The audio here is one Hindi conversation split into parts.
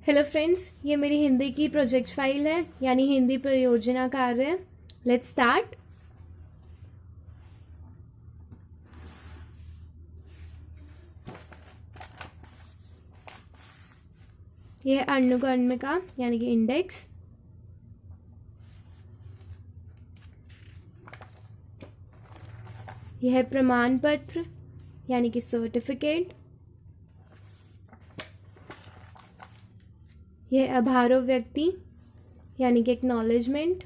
हेलो फ्रेंड्स, ये मेरी हिंदी की प्रोजेक्ट फाइल है, यानी हिंदी परियोजना कार्य। Let's start. ये है अनुक्रमिका यानी कि इंडेक्स। यह है प्रमाण पत्र यानी कि सर्टिफिकेट। यह है आभारो व्यक्ति यानी कि एक्नॉलेजमेंट।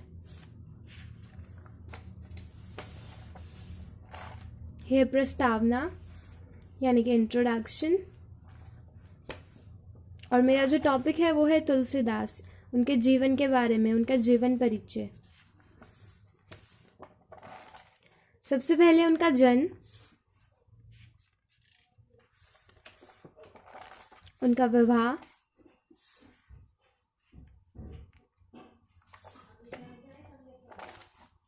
यह है प्रस्तावना यानी कि इंट्रोडक्शन। और मेरा जो टॉपिक है वो है तुलसीदास, उनके जीवन के बारे में, उनका जीवन परिचय। सबसे पहले उनका जन्म, उनका विवाह,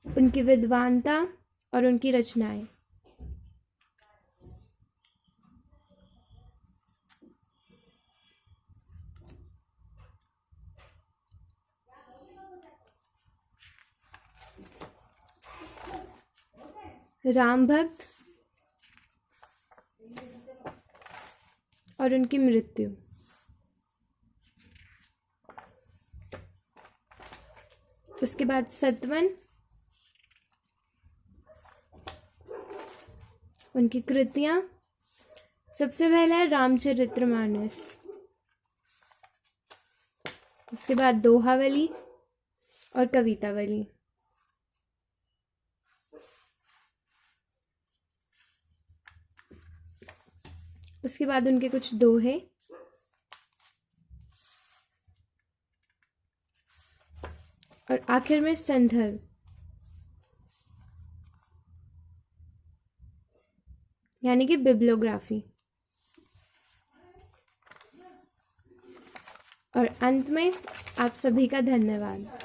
उनकी विद्वानता और उनकी रचनाएं। राम भक्त और उनकी मृत्यु। उसके बाद सतवन, उनकी कृतियां। सबसे पहला है रामचरितमानस। उसके बाद दोहावली और कवितावली। उसके बाद उनके कुछ दोहे। और आखिर में संदर्भ यानी कि बिब्लियोग्राफी। और अंत में आप सभी का धन्यवाद।